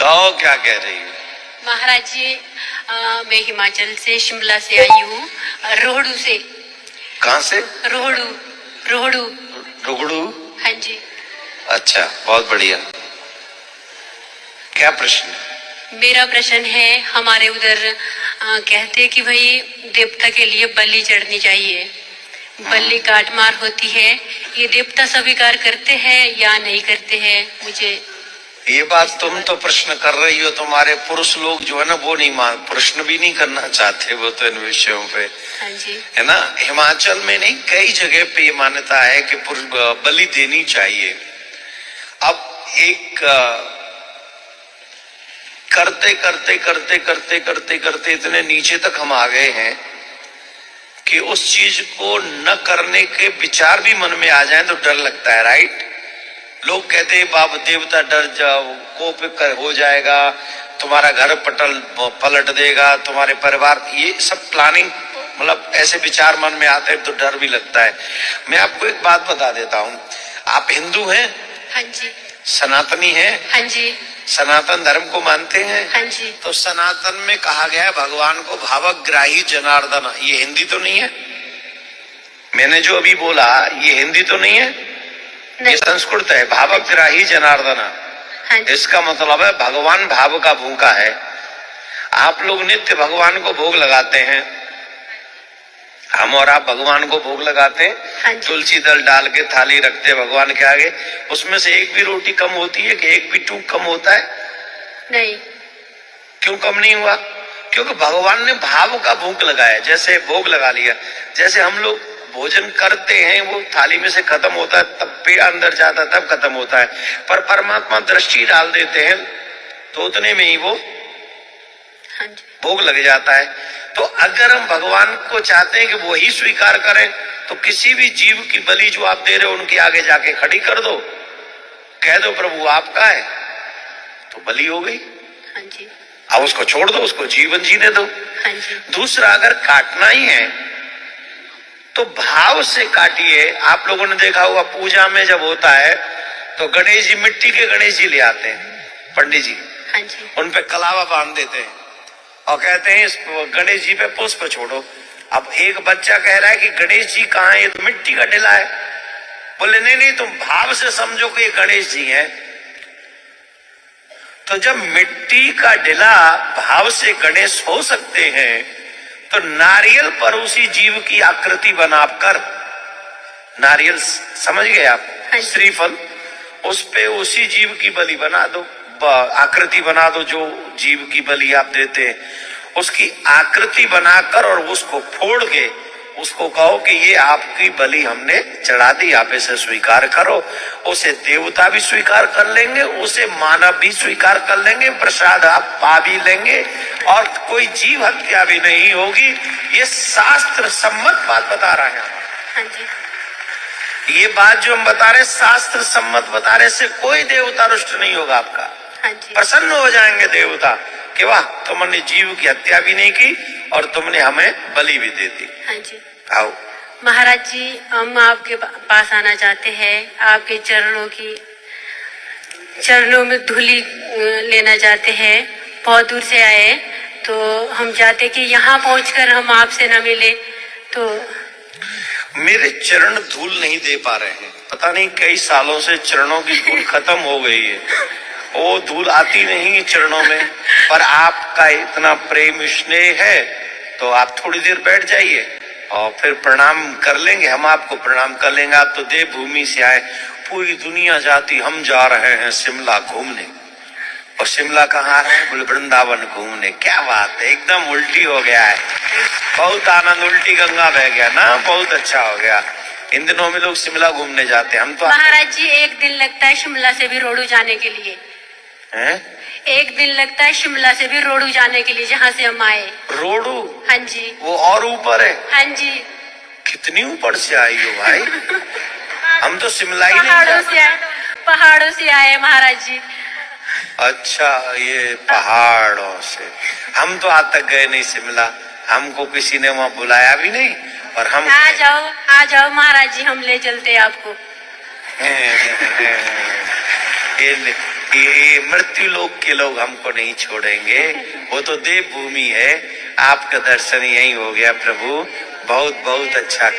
कहो क्या कह रही हो? महाराज जी, मैं हिमाचल से शिमला से आई हूँ, रोहड़ू से। कहाँ से? रोहड़ू। रोहड़ू। रुगड़ू? हाँ जी। अच्छा, बहुत बढ़िया। क्या प्रश्न? मेरा प्रश्न है, हमारे उधर कहते कि भाई देवता के लिए बलि चढ़नी चाहिए, बलि काट मार होती है, ये देवता स्वीकार करते हैं या नहीं करते हैं? मुझे ये बात तुम तो प्रश्न कर रही हो, तुम्हारे पुरुष लोग जो है ना वो नहीं मान, प्रश्न भी नहीं करना चाहते वो तो इन विषयों पे। हाँ जी। है ना, हिमाचल में नहीं कई जगह पे ये मान्यता है कि बलि देनी चाहिए। अब एक करते करते करते करते करते करते इतने नीचे तक हम आ गए हैं कि उस चीज को न करने के विचार भी मन में आ जाए तो डर लगता है। राइट? लोग कहते हैं बाबा देवता डर जाओ, कोप कर हो जाएगा, तुम्हारा घर पलट देगा, तुम्हारे परिवार, ये सब प्लानिंग, मतलब ऐसे विचार मन में आते हैं तो डर भी लगता है। मैं आपको एक बात बता देता हूँ, आप हिंदू हैं? हाँ जी। सनातनी हैं? हाँ जी। सनातन धर्म को मानते हैं? हाँ जी। तो सनातन में कहा गया है भगवान को भावग्राही जनार्दन। ये हिंदी तो नहीं है? मैंने जो अभी बोला ये हिंदी तो नहीं है? ये संस्कृत है, भावग्राही जनार्दन। हाँ। इसका मतलब है भगवान भाव का भूखा है। आप लोग नित्य भगवान को भोग लगाते हैं, हम और आप भगवान को भोग लगाते हैं। हाँ। तुलसी दल डाल के थाली रखते हैं भगवान के आगे, उसमें से एक भी रोटी कम होती है कि एक भी टूक कम होता है? नहीं। क्यों कम नहीं हुआ? क्योंकि भगवान ने भाव का भोग लगाया, जैसे भोग लगा लिया। जैसे हम लोग भोजन करते हैं वो थाली में से खत्म होता है, तब पे अंदर जाता है, तब खत्म होता है, पर परमात्मा दृष्टि डाल देते हैं तो उतने में ही वो भोग लग जाता है। तो अगर हम भगवान को चाहते हैं कि वो ही स्वीकार करें तो किसी भी जीव की बलि जो आप दे रहे हो उनके आगे जाके खड़ी कर दो, कह दो प्रभु आपका है, तो बलि हो गई। हाँ जी। अब उसको छोड़ दो, उसको जीवन जीने दो। हाँ जी। दूसरा, अगर काटना ही है तो भाव से काटिए। आप लोगों ने देखा होगा पूजा में जब होता है तो गणेश जी, मिट्टी के गणेश जी ले आते हैं पंडित जी। हाँ जी। उन पे कलावा बांध देते हैं और कहते हैं इस गणेश जी पे पुष्प छोड़ो। अब एक बच्चा कह रहा है कि गणेश जी कहाँ है, ये तो मिट्टी का ढिला है। बोले नहीं नहीं, तुम भाव से समझो कि ये गणेश जी हैं। तो जब मिट्टी का ढिला भाव से गणेश हो सकते हैं तो नारियल पर उसी जीव की आकृति बनाकर, नारियल समझ गए आप, श्रीफल, उस पे उसी जीव की बलि बना दो, आकृति बना दो। जो जीव की बलि आप देते हैं उसकी आकृति बनाकर और उसको फोड़ के उसको कहो कि ये आपकी बलि हमने चढ़ा दी, आप इसे स्वीकार करो। उसे देवता भी स्वीकार कर लेंगे, उसे मानव भी स्वीकार कर लेंगे, प्रसाद आप पा भी लेंगे और कोई जीव हत्या भी नहीं होगी। ये शास्त्र सम्मत बात बता रहे हैं। हाँ जी। ये बात जो हम बता रहे शास्त्र सम्मत बता रहे, से कोई देवता रुष्ट नहीं होगा आपका। हाँ जी। प्रसन्न हो जाएंगे देवता कि वाह तुमने जीव की हत्या भी नहीं की और तुमने हमें बलि भी दे दी। हाँ जी। आओ महाराज जी, हम आपके पास आना चाहते हैं, आपके चरणों में धूली लेना चाहते हैं। बहुत दूर से आए तो हम चाहते कि यहाँ पहुंचकर हम आपसे न मिले तो। मेरे चरण धूल नहीं दे पा रहे हैं, पता नहीं कई सालों से चरणों की धूल खत्म हो गई है, वो धूल आती नहीं है चरणों में। पर आपका इतना प्रेम स्नेह है तो आप थोड़ी देर बैठ जाइए और फिर प्रणाम कर लेंगे, हम आपको प्रणाम कर लेंगे। आप तो देवभूमि से आए, पूरी दुनिया जाती, हम जा रहे हैं शिमला घूमने। और शिमला कहाँ आ रहे हैं? बोले वृंदावन घूमने। क्या बात है, एकदम उल्टी हो गया है, बहुत आनंद, उल्टी गंगा बह गया ना, बहुत अच्छा हो गया। इन दिनों में लोग शिमला घूमने जाते हैं। हम तो महाराज जी, एक दिन लगता है शिमला से भी रोडू जाने के लिए। हैं? एक दिन लगता है शिमला से भी रोडू जाने के लिए, जहाँ से हम आए। रोडू? हाँ जी। वो और ऊपर है? हाँ जी। कितनी ऊपर से आई हो भाई? हम तो शिमला ही नहीं पहाड़ों से आए महाराज जी। अच्छा, ये पहाड़ों से। हम तो आज तक गए नहीं शिमला, हमको किसी ने वहाँ बुलाया भी नहीं। और हम आ जाओ महाराज जी, हम ले चलते आपको। ये मृत्यु लोक के लोग हमको नहीं छोड़ेंगे, वो तो देव भूमि है। आपका दर्शन यही हो गया प्रभु, बहुत बहुत अच्छा।